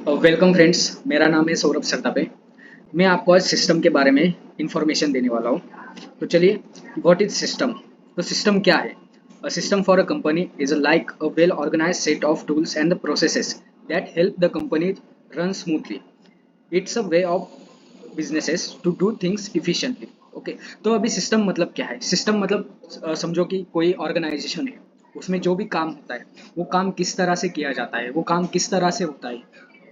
Welcome friends, मेरा नाम है सौरभ सरतापे। मैं आपको आज सिस्टम के बारे में इंफॉर्मेशन देने वाला हूँ। तो चलिए, व्हाट इज सिस्टम? तो सिस्टम क्या है? A system for a company is like a well organised set of tools and the processes that help the company run smoothly. It's a way of businesses to do things efficiently. Okay, तो अभी system मतलब क्या है? System मतलब समझो कि कोई organisation है, उसमें जो भी काम होता है वो काम किस तरह से किया जाता है, वो काम किस तरह से होता है,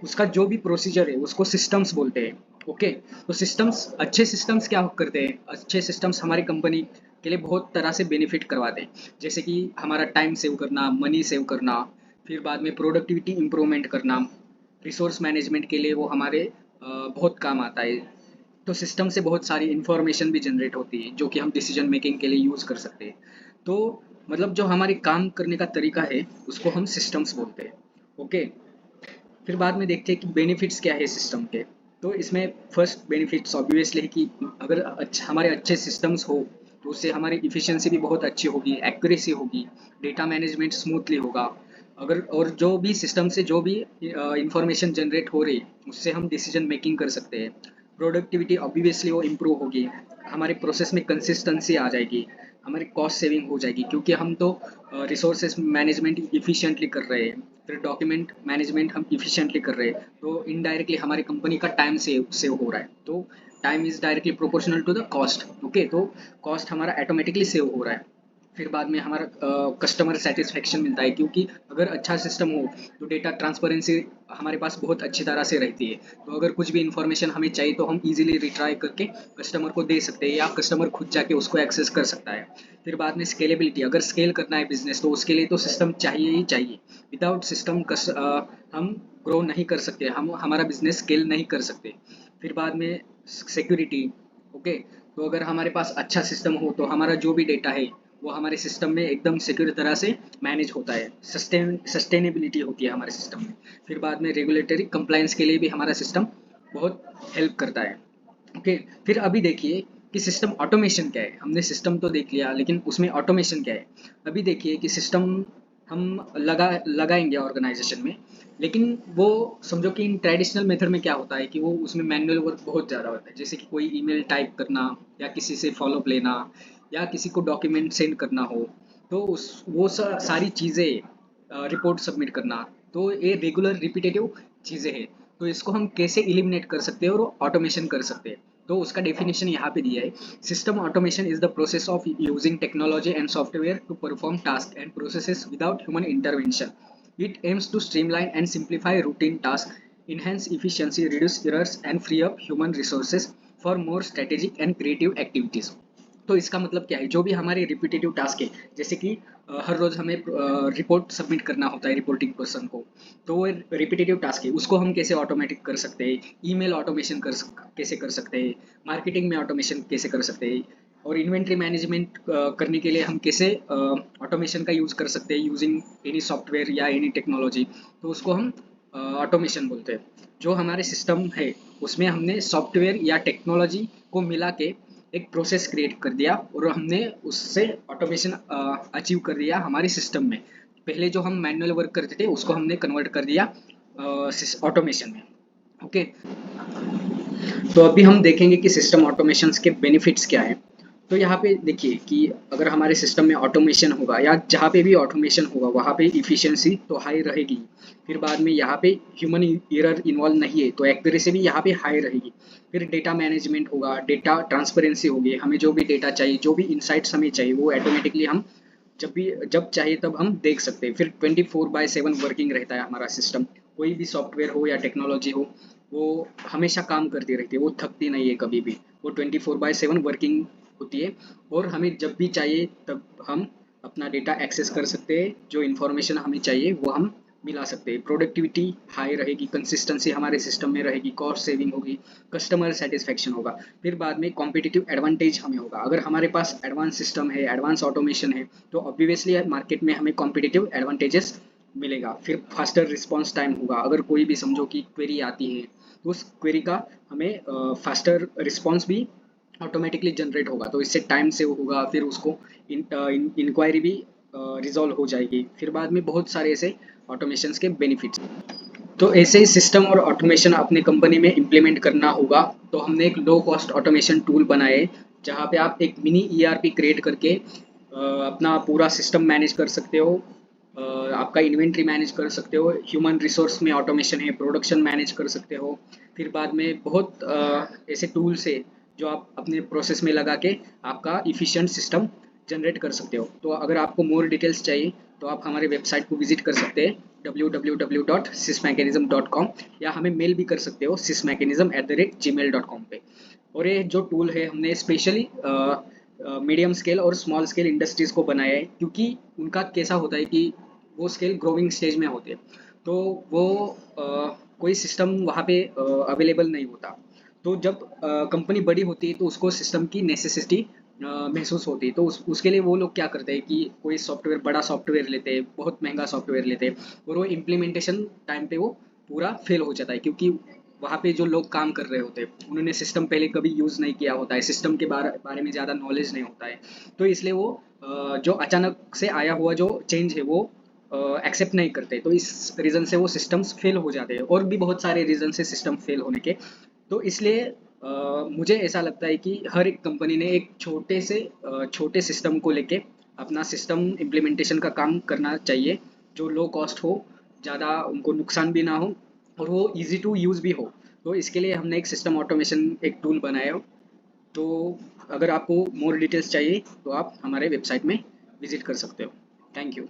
उसका जो भी प्रोसीजर है उसको सिस्टम्स बोलते हैं। ओके, तो सिस्टम्स, अच्छे सिस्टम्स क्या करते हैं? अच्छे सिस्टम्स हमारी कंपनी के लिए बहुत तरह से बेनिफिट करवाते हैं, जैसे कि हमारा टाइम सेव करना, मनी सेव करना, फिर बाद में प्रोडक्टिविटी इंप्रूवमेंट करना, रिसोर्स मैनेजमेंट के लिए वो हमारे बहुत काम आता है। तो सिस्टम से बहुत सारी इंफॉर्मेशन भी जनरेट होती है जो कि हम डिसीजन मेकिंग के लिए यूज़ कर सकते हैं। तो मतलब जो हमारे काम करने का तरीका है उसको हम सिस्टम्स बोलते हैं। ओके, फिर बाद में देखते हैं कि बेनिफिट्स क्या है सिस्टम के। तो इसमें फर्स्ट बेनिफिट्स ऑब्वियसली है कि अगर हमारे अच्छे सिस्टम्स हो तो उससे हमारी इफ़िशियंसी भी बहुत अच्छी होगी, एक्यूरेसी होगी, डेटा मैनेजमेंट स्मूथली होगा। अगर और जो भी सिस्टम से जो भी इंफॉर्मेशन जनरेट हो रही उससे हम डिसीजन मेकिंग कर सकते हैं। प्रोडक्टिविटी ऑब्वियसली वो इम्प्रूव होगी, हमारे प्रोसेस में कंसिस्टेंसी आ जाएगी, हमारी कॉस्ट सेविंग हो जाएगी क्योंकि हम तो रिसोर्सेज मैनेजमेंट इफिशिएंटली कर रहे हैं, फिर डॉक्यूमेंट मैनेजमेंट हम इफिशिएंटली कर रहे हैं, तो इनडायरेक्टली हमारी कंपनी का टाइम सेव सेव हो रहा है। तो time is directly proportional to the cost. Okay, तो कॉस्ट हमारा ऑटोमेटिकली सेव हो रहा है। फिर बाद में हमारा कस्टमर सेटिस्फेक्शन मिलता है क्योंकि अगर अच्छा सिस्टम हो तो डेटा ट्रांसपेरेंसी हमारे पास बहुत अच्छी तरह से रहती है। तो अगर कुछ भी इंफॉर्मेशन हमें चाहिए तो हम इजीली रिट्राई करके कस्टमर को दे सकते हैं या कस्टमर खुद जाके उसको एक्सेस कर सकता है। फिर बाद में स्केलेबिलिटी, अगर स्केल करना है बिजनेस तो उसके लिए तो सिस्टम चाहिए ही चाहिए। विदाउट सिस्टम हम ग्रो नहीं कर सकते, हम हमारा बिजनेस स्केल नहीं कर सकते। फिर बाद में सिक्योरिटी। ओके, तो अगर हमारे पास अच्छा सिस्टम हो तो हमारा जो भी डेटा है वो हमारे सिस्टम में एकदम सिक्योर तरह से मैनेज होता है, सस्टेनेबिलिटी होती है हमारे सिस्टम में। फिर बाद में रेगुलेटरी कंप्लायंस के लिए भी हमारा सिस्टम बहुत हेल्प करता है। ओके, फिर अभी देखिए कि सिस्टम ऑटोमेशन क्या है। हमने सिस्टम तो देख लिया लेकिन उसमें ऑटोमेशन क्या है। अभी देखिए कि सिस्टम हम लगाएंगे ऑर्गेनाइजेशन में, लेकिन वो समझो कि इन ट्रेडिशनल मेथड में क्या होता है कि वो उसमें मैनुअल वर्क बहुत ज़्यादा होता है, जैसे कि कोई ईमेल टाइप करना या किसी से फॉलोअप लेना या किसी को डॉक्यूमेंट सेंड करना हो, तो उस वो सारी चीज़ें रिपोर्ट सबमिट करना, तो ये रेगुलर रिपीटेटिव चीज़ें हैं। तो इसको हम कैसे एलिमिनेट कर सकते हैं और ऑटोमेशन कर सकते हैं, तो उसका डेफिनेशन यहाँ पे दिया है। System automation is the process of using technology and software to perform task and processes without human intervention. It aims to streamline and simplify routine task, enhance efficiency, reduce errors and free up human resources for more strategic and creative activities। तो इसका मतलब क्या है? जो भी हमारे repetitive task है, जैसे कि हर रोज हमें रिपोर्ट सबमिट करना होता है रिपोर्टिंग पर्सन को, तो वो रिपीटेटिव टास्क है उसको हम कैसे ऑटोमेटिक कर सकते हैं, ईमेल ऑटोमेशन कैसे कर सकते हैं, मार्केटिंग में ऑटोमेशन कैसे कर सकते हैं, और इन्वेंट्री मैनेजमेंट करने के लिए हम कैसे ऑटोमेशन का यूज़ कर सकते हैं यूजिंग एनी सॉफ्टवेयर या एनी टेक्नोलॉजी। तो उसको हम ऑटोमेशन बोलते हैं। जो हमारे सिस्टम है उसमें हमने सॉफ्टवेयर या टेक्नोलॉजी को मिला के एक प्रोसेस क्रिएट कर दिया और हमने उससे ऑटोमेशन अचीव कर दिया हमारे सिस्टम में। पहले जो हम मैनुअल वर्क करते थे उसको हमने कन्वर्ट कर दिया ऑटोमेशन में। ओके, तो अभी हम देखेंगे कि सिस्टम ऑटोमेशन के बेनिफिट्स क्या है। तो यहाँ पे देखिए कि अगर हमारे सिस्टम में ऑटोमेशन होगा या जहाँ पे भी ऑटोमेशन होगा वहाँ पे इफिशियंसी तो हाई रहेगी। फिर बाद में यहाँ पे ह्यूमन एरर इन्वॉल्व नहीं है तो एक्यूरेसी भी यहाँ पे हाई रहेगी। फिर डेटा मैनेजमेंट होगा, डेटा ट्रांसपेरेंसी होगी, हमें जो भी डेटा चाहिए, जो भी इंसाइट्स हमें चाहिए वो ऑटोमेटिकली हम जब चाहिए तब हम देख सकते हैं। फिर 24/7 वर्किंग रहता है हमारा सिस्टम। कोई भी सॉफ्टवेयर हो या टेक्नोलॉजी हो वो हमेशा काम करती रहती है, वो थकती नहीं है कभी भी। वो 24/7 वर्किंग होती है और हमें जब भी चाहिए तब हम अपना डेटा एक्सेस कर सकते हैं, जो इन्फॉर्मेशन हमें चाहिए वो हम मिला सकते हैं। प्रोडक्टिविटी हाई रहेगी, कंसिस्टेंसी हमारे सिस्टम में रहेगी, कॉस्ट सेविंग होगी, कस्टमर सेटिस्फेक्शन होगा। फिर बाद में कॉम्पिटिटिव एडवांटेज हमें होगा। अगर हमारे पास एडवांस सिस्टम है, एडवांस ऑटोमेशन है, तो ऑब्वियसली मार्केट में हमें कॉम्पिटिटिव एडवांटेजेस मिलेगा। फिर फास्टर रिस्पॉन्स टाइम होगा। अगर कोई भी समझो कि क्वेरी आती है तो उस क्वेरी का हमें फास्टर रिस्पॉन्स भी ऑटोमेटिकली जनरेट होगा, तो इससे टाइम सेव होगा। फिर उसको इंक्वायरी भी रिजॉल्व हो जाएगी। फिर बाद में बहुत सारे ऐसे ऑटोमेशंस के बेनिफिट्स। तो ऐसे ही सिस्टम और ऑटोमेशन अपने कंपनी में इम्प्लीमेंट करना होगा। तो हमने एक लो कॉस्ट ऑटोमेशन टूल बनाए है, जहाँ पे आप एक मिनी ईआरपी क्रिएट करके अपना पूरा सिस्टम मैनेज कर सकते हो, आपका इन्वेंट्री मैनेज कर सकते हो, ह्यूमन रिसोर्स में ऑटोमेशन है, प्रोडक्शन मैनेज कर सकते हो। फिर बाद में बहुत ऐसे टूल्स है जो आप अपने प्रोसेस में लगा के आपका इफ़िशिएंट सिस्टम जनरेट कर सकते हो। तो अगर आपको मोर डिटेल्स चाहिए तो आप हमारे वेबसाइट को विजिट कर सकते हैं www.sysmechanism.com, या हमें मेल भी कर सकते हो sysmechanism@gmail.com पे। और ये जो टूल है हमने स्पेशली मीडियम स्केल और स्मॉल स्केल इंडस्ट्रीज़ को बनाया है, क्योंकि उनका कैसा होता है कि वो स्केल ग्रोइंग स्टेज में होते हैं, तो वो कोई सिस्टम वहाँ पे अवेलेबल नहीं होता। तो जब कंपनी बड़ी होती है तो उसको सिस्टम की नेसेसिटी महसूस होती है, तो उसके लिए वो लोग क्या करते हैं कि कोई सॉफ्टवेयर, बड़ा सॉफ्टवेयर लेते हैं, बहुत महंगा सॉफ्टवेयर लेते हैं, और वो इम्प्लीमेंटेशन टाइम पे वो पूरा फेल हो जाता है, क्योंकि वहाँ पे जो लोग काम कर रहे होते हैं उन्होंने सिस्टम पहले कभी यूज़ नहीं किया होता है, सिस्टम के बारे में ज़्यादा नॉलेज नहीं होता है। तो इसलिए वो जो अचानक से आया हुआ जो चेंज है वो एक्सेप्ट नहीं करते, तो इस रीज़न से वो सिस्टम्स फेल हो जाते हैं, और भी बहुत सारे रीज़न से सिस्टम फेल होने के। तो इसलिए मुझे ऐसा लगता है कि हर एक कंपनी ने एक छोटे सिस्टम को लेके अपना सिस्टम इम्प्लीमेंटेशन का काम करना चाहिए, जो लो कॉस्ट हो, ज़्यादा उनको नुकसान भी ना हो, और वो इजी टू यूज़ भी हो। तो इसके लिए हमने एक सिस्टम ऑटोमेशन एक टूल बनाया हो। तो अगर आपको मोर डिटेल्स चाहिए तो आप हमारे वेबसाइट में विजिट कर सकते हो। Thank you.